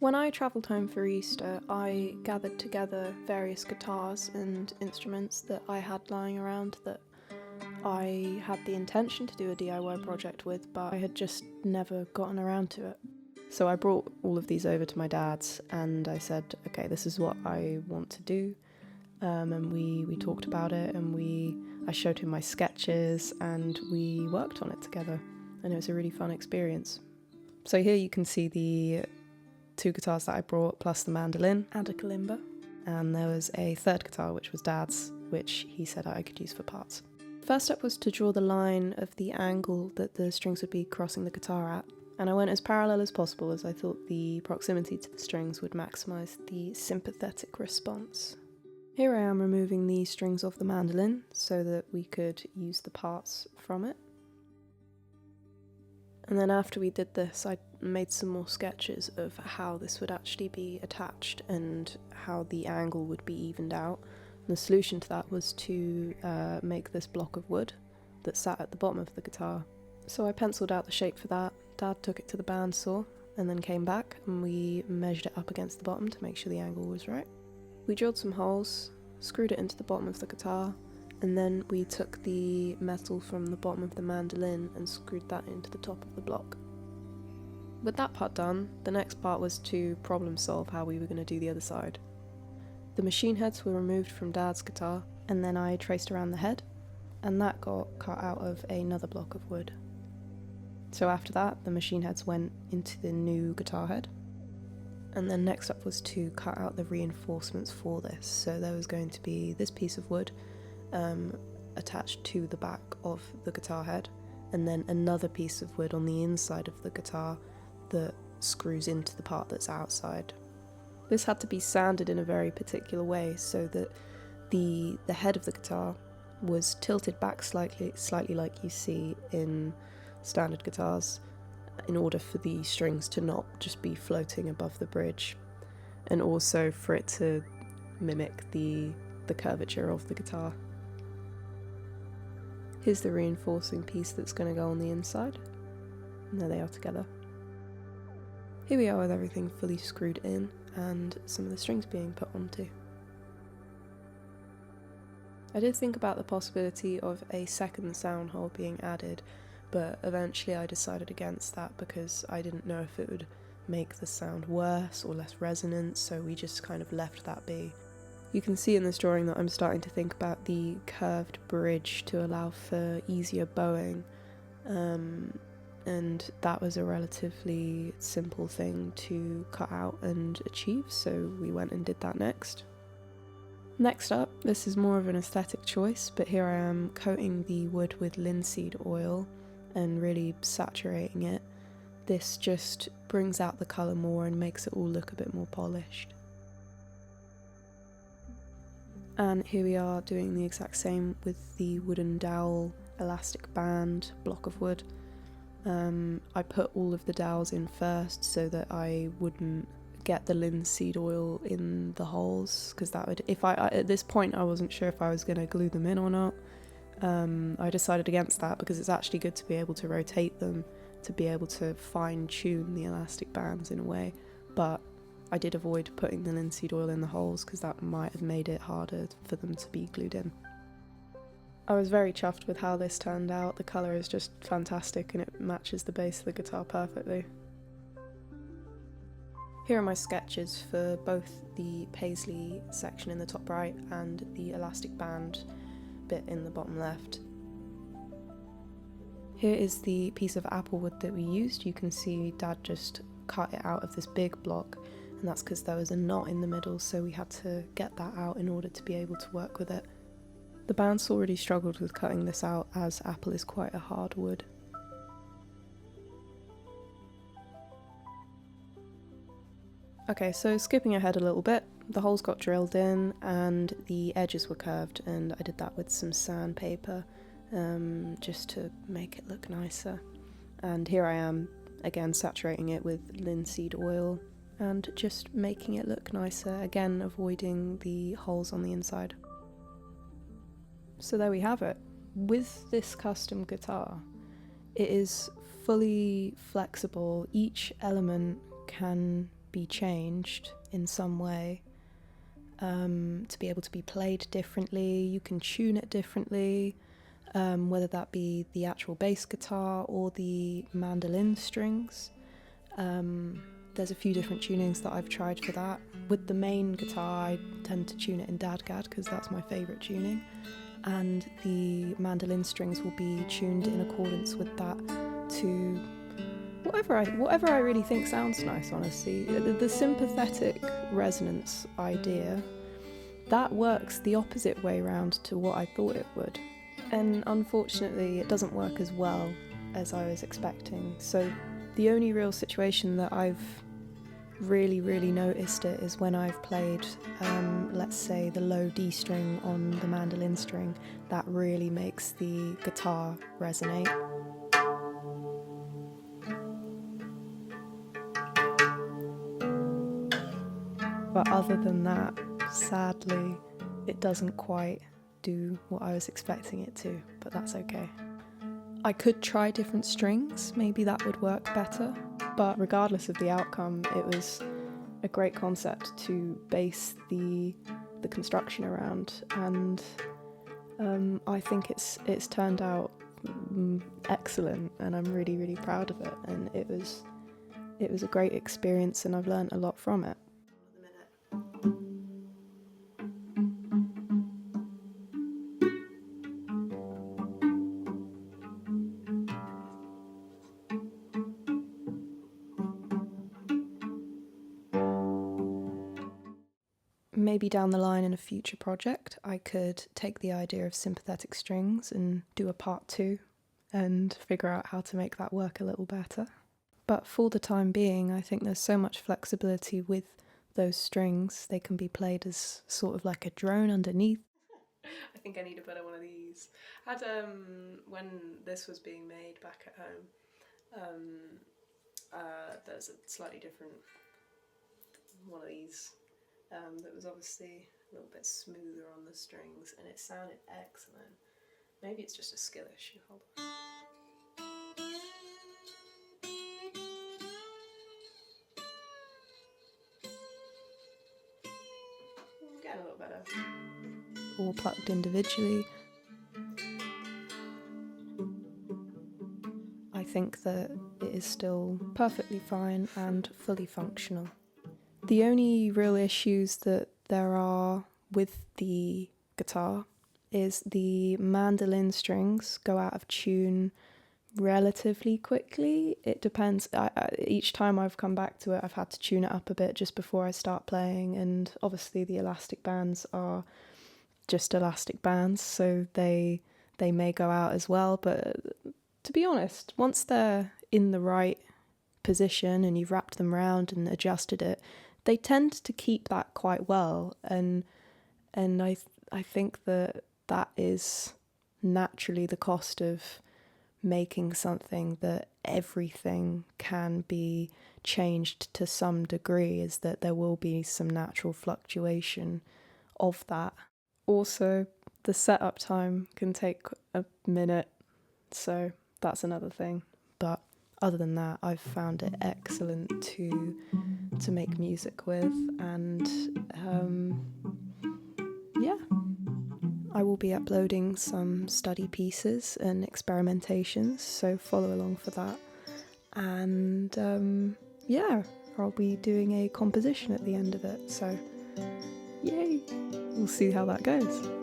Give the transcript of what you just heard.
When I travelled home for Easter, I gathered together various guitars and instruments that I had lying around that I had the intention to do a DIY project with, but I had just never gotten around to it. So I brought all of these over to my dad's and I said, okay, this is what I want to do. And we talked about it, and I showed him my sketches and we worked on it together, and it was a really fun experience. So here you can see the 2 guitars that I brought, plus the mandolin and a kalimba. And there was a 3rd guitar, which was Dad's, which he said I could use for parts. First step was to draw the line of the angle that the strings would be crossing the guitar at, and I went as parallel as possible as I thought the proximity to the strings would maximise the sympathetic response. Here I am removing the strings off the mandolin so that we could use the parts from it. And then after we did this, I made some more sketches of how this would actually be attached and how the angle would be evened out. And the solution to that was to make this block of wood that sat at the bottom of the guitar. So I penciled out the shape for that. Dad took it to the bandsaw and then came back and we measured it up against the bottom to make sure the angle was right. We drilled some holes, screwed it into the bottom of the guitar, and then we took the metal from the bottom of the mandolin and screwed that into the top of the block. With that part done, the next part was to problem solve how we were going to do the other side. The machine heads were removed from Dad's guitar, and then I traced around the head, and that got cut out of another block of wood. So after that, the machine heads went into the new guitar head. And then next up was to cut out the reinforcements for this. So there was going to be this piece of wood attached to the back of the guitar head, and then another piece of wood on the inside of the guitar that screws into the part that's outside. This had to be sanded in a very particular way so that the head of the guitar was tilted back slightly like you see in standard guitars, in order for the strings to not just be floating above the bridge, and also for it to mimic the curvature of the guitar. Here's the reinforcing piece that's going to go on the inside, and there they are together. Here we are with everything fully screwed in and some of the strings being put onto. I did think about the possibility of a second sound hole being added, but eventually I decided against that because I didn't know if it would make the sound worse or less resonant, so we just kind of left that be. You can see in this drawing that I'm starting to think about the curved bridge to allow for easier bowing, and that was a relatively simple thing to cut out and achieve, so we went and did that next. Next up, this is more of an aesthetic choice, but here I am coating the wood with linseed oil and really saturating it. This just brings out the colour more and makes it all look a bit more polished. And here we are doing the exact same with the wooden dowel elastic band block of wood. I put all of the dowels in first so that I wouldn't get the linseed oil in the holes, because that would, at this point I wasn't sure if I was going to glue them in or not. I decided against that because it's actually good to be able to rotate them, to be able to fine tune the elastic bands in a way, but I did avoid putting the linseed oil in the holes because that might have made it harder for them to be glued in. I was very chuffed with how this turned out. The colour is just fantastic and it matches the bass of the guitar perfectly. Here are my sketches for both the paisley section in the top right and the elastic band bit in the bottom left. Here is the piece of apple wood that we used. You can see Dad just cut it out of this big block, and that's because there was a knot in the middle, so we had to get that out in order to be able to work with it. The bandsaw already struggled with cutting this out as apple is quite a hard wood. Okay, so skipping ahead a little bit, the holes got drilled in and the edges were curved, and I did that with some sandpaper just to make it look nicer. And here I am again saturating it with linseed oil and just making it look nicer, again avoiding the holes on the inside. So there we have it. With this custom guitar, it is fully flexible. Each element can be changed in some way, to be able to be played differently. You can tune it differently, whether that be the actual bass guitar or the mandolin strings. There's a few different tunings that I've tried for that. With the main guitar, I tend to tune it in dadgad because that's my favourite tuning, and the mandolin strings will be tuned in accordance with that to whatever I really think sounds nice, honestly. The sympathetic resonance idea, that works the opposite way round to what I thought it would. And unfortunately, it doesn't work as well as I was expecting. So the only real situation that I've really noticed it is when I've played, let's say, the low D string on the mandolin string. That really makes the guitar resonate. But other than that, sadly, it doesn't quite do what I was expecting it to, but that's okay. I could try different strings, maybe that would work better, but regardless of the outcome, it was a great concept to base the construction around, and I think it's turned out excellent, and I'm really proud of it, and it was a great experience, and I've learned a lot from it. Maybe down the line in a future project, I could take the idea of sympathetic strings and do a part 2 and figure out how to make that work a little better. But for the time being, I think there's so much flexibility with those strings. They can be played as sort of like a drone underneath. I think I need a better one of these. I had, when this was being made back at home, there's a slightly different one of these. That was obviously a little bit smoother on the strings, and it sounded excellent. Maybe it's just a skill issue. Hold on. Getting a little better. All plucked individually. I think that it is still perfectly fine and fully functional. The only real issues that there are with the guitar is the mandolin strings go out of tune relatively quickly. It depends. Each time I've come back to it, I've had to tune it up a bit just before I start playing, and obviously the elastic bands are just elastic bands, so they may go out as well. But to be honest, once they're in the right position and you've wrapped them around and adjusted it, they tend to keep that quite well, and I think that is naturally the cost of making something that everything can be changed to some degree, is that there will be some natural fluctuation of that. Also, the setup time can take a minute, so that's another thing. But other than that, I've found it excellent to make music with, and yeah. I will be uploading some study pieces and experimentations, so follow along for that. And yeah, I'll be doing a composition at the end of it, so yay! We'll see how that goes.